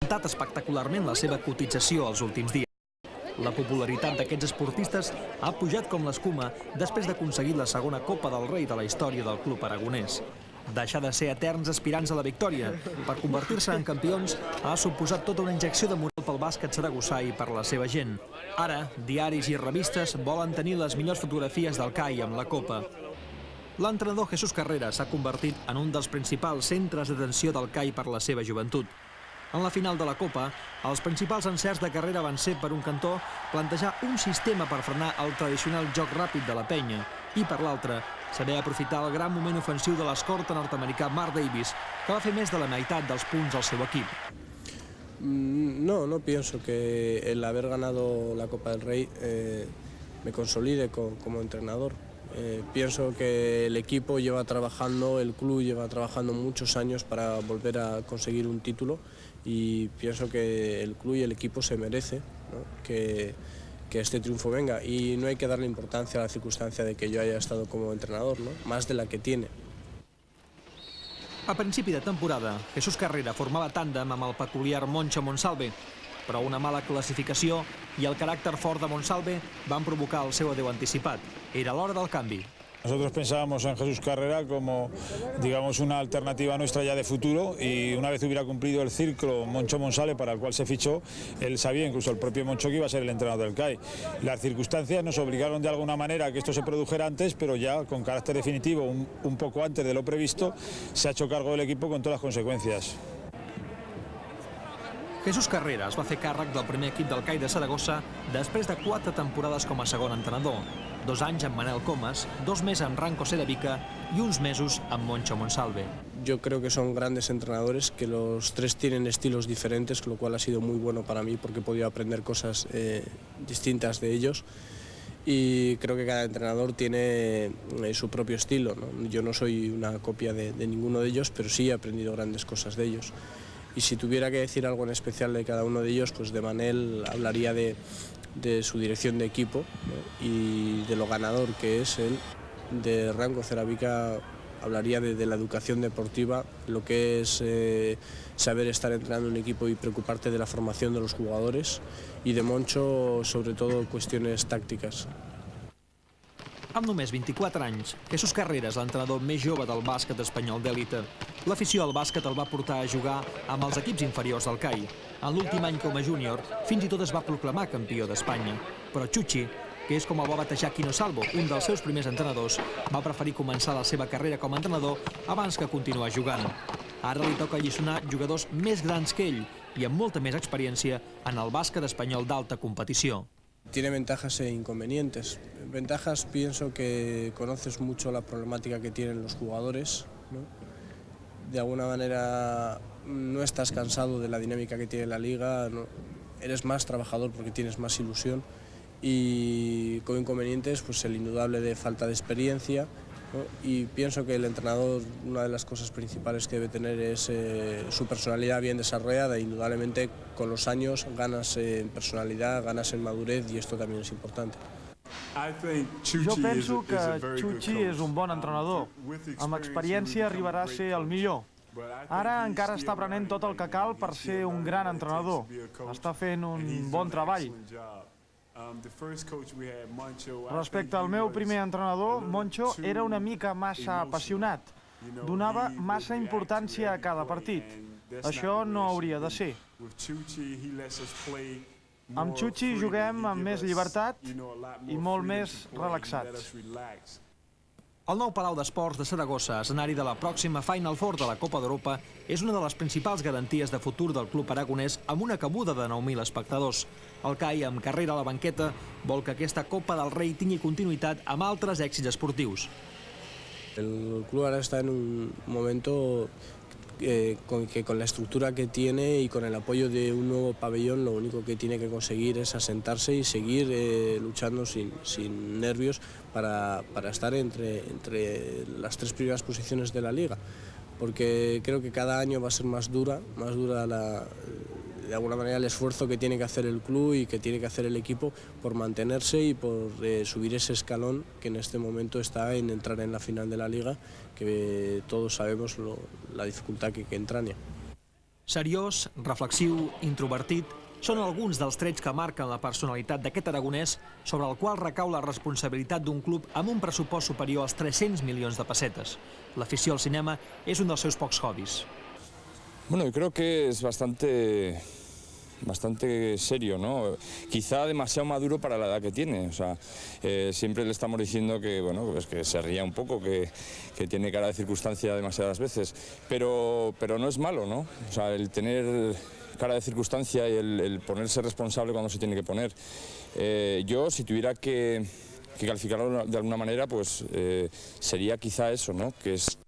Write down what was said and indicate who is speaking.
Speaker 1: augmentat espectacularment la seva cotització els últims dies. La popularitat d'aquests esportistes ha pujat com l'escuma després d'aconseguir la segona Copa del Rei de la història del club aragonès. Deixar de ser eterns aspirants a la victòria per convertir-se en campions ha suposat tota una injecció de moral pel bàsquet saragossà i per la seva gent. Ara, diaris i revistes volen tenir les millors fotografies del CAI amb la Copa. L'entrenador Jesús Carrera s'ha convertit en un dels principals centres d'atenció del CAI per la seva joventut. En la final de la Copa, els principals encerts de Carrera van ser, per un cantó, plantejar un sistema per frenar el tradicional joc ràpid de la penya i, per l'altre, saber aprofitar el gran moment ofensiu de l'escorta nord-americà Mark Davis, que va fer més de la meitat dels punts al seu equip.
Speaker 2: No pienso que el haber ganado la Copa del Rey me consolide como entrenador. Pienso que el equipo lleva trabajando, el club lleva trabajando muchos años para volver a conseguir un título y pienso que el club y el equipo se merece, ¿no? que este triunfo venga y no hay que darle importancia a la circunstancia de que yo haya estado como entrenador, ¿no? Más de la que tiene.
Speaker 1: A principi de temporada, Jesús Carrera formava tàndem amb el peculiar Moncho Monsalve, però una mala classificació i el caràcter fort de Monsalve van provocar el seu adeu anticipat. Era l'hora del canvi.
Speaker 3: Nosotros pensábamos en Jesús Carrera como, digamos, una alternativa nuestra ya de futuro y una vez hubiera cumplido el ciclo Moncho Monsalve para el cual se fichó, él sabía, incluso el propio Moncho, que iba a ser el entrenador del CAI. Las circunstancias nos obligaron de alguna manera a que esto se produjera antes, pero ya con carácter definitivo, un poco antes de lo previsto, se ha hecho cargo del equipo con todas las consecuencias.
Speaker 1: Jesús Carrera es va fer càrrec del primer equip del CAI de Saragossa després de 4 temporades com a segon entrenador, 2 anys amb Manel Comas, 2 més amb Ranko Seravica i uns mesos amb Moncho Monsalve.
Speaker 2: Yo creo que son grandes entrenadores, que los tres tienen estilos diferentes, lo cual ha sido muy bueno para mí porque he podido aprender cosas distintas de ellos. Y creo que cada entrenador tiene su propio estilo, ¿no? Yo no soy una copia de ninguno de ellos, pero sí he aprendido grandes cosas de ellos. Y si tuviera que decir algo en especial de cada uno de ellos, pues de Manel hablaría de su dirección de equipo, ¿no? Y de lo ganador que es él. De Ranko Seravica hablaría de la educación deportiva, lo que es saber estar entrenando en un equipo y preocuparte de la formación de los jugadores. Y de Moncho, sobre todo, cuestiones tácticas.
Speaker 1: Amb només 24 anys, Jesús Carrera és l'entrenador més jove del bàsquet espanyol d'èlite. L'afició al bàsquet el va portar a jugar amb els equips inferiors del CAI. En l'últim any com a júnior, fins i tot es va proclamar campió d'Espanya. Però Chuchi, que és com el va batejar Quino Salvo, un dels seus primers entrenadors, va preferir començar la seva carrera com a entrenador abans que continuar jugant. Ara li toca alliçonar jugadors més grans que ell i amb molta més experiència en el bàsquet espanyol d'alta competició.
Speaker 2: Tiene ventajas e inconvenientes. Ventajas, pienso que conoces mucho la problemática que tienen los jugadores, ¿no? De alguna manera no estás cansado de la dinámica que tiene la liga, ¿no? Eres más trabajador porque tienes más ilusión. Y con inconvenientes, pues el indudable de falta de experiencia, ¿no? Y pienso que el entrenador, una de las cosas principales que debe tener es su personalidad bien desarrollada. Indudablemente con los años ganas en personalidad, ganas en madurez y esto también es importante.
Speaker 4: Jo penso que Chuchi és un bon entrenador. Amb experiència arribarà a ser el millor. Ara encara està aprenent tot el que cal per ser un gran entrenador. Està fent un bon treball. Respecte al meu primer entrenador, Moncho era una mica massa apassionat. Donava massa importància a cada partit. Això no hauria de ser. Amb Chuchi juguem amb més llibertat i molt més relaxats.
Speaker 1: El nou Palau d'Esports de Saragossa, escenari de la pròxima Final Four de la Copa d'Europa, és una de les principals garanties de futur del club aragonès amb una cabuda de 9.000 espectadors. El CAI, amb Carrera a la banqueta, vol que aquesta Copa del Rei tingui continuïtat amb altres èxits esportius.
Speaker 2: El club ahora está en un momento que con la estructura que tiene y con el apoyo de un nuevo pabellón, lo único que tiene que conseguir es asentarse y seguir luchando sin nervios para estar entre las 3 primeras posiciones de la liga, porque creo que cada año va a ser más dura de alguna manera el esfuerzo que tiene que hacer el club y que tiene que hacer el equipo por mantenerse y por subir ese escalón que en este momento está en entrar en la final de la liga, que todos sabemos la dificultad que entraña.
Speaker 1: Seriós, reflexiu, introvertit, són alguns dels trets que marquen la personalitat d'aquest aragonès sobre el qual recau la responsabilitat d'un club amb un pressupost superior als 300 milions de pessetes. L'afició al cinema és un dels seus pocs hobbies.
Speaker 5: Bueno, yo creo que es bastante serio, ¿no? Quizá demasiado maduro para la edad que tiene. O sea, siempre le estamos diciendo que, bueno, pues que se ría un poco, que tiene cara de circunstancia demasiadas veces, pero no es malo, ¿no? O sea, el tener cara de circunstancia y el ponerse responsable cuando se tiene que poner. Yo, si tuviera que calificarlo de alguna manera, pues sería quizá eso, ¿no? Que es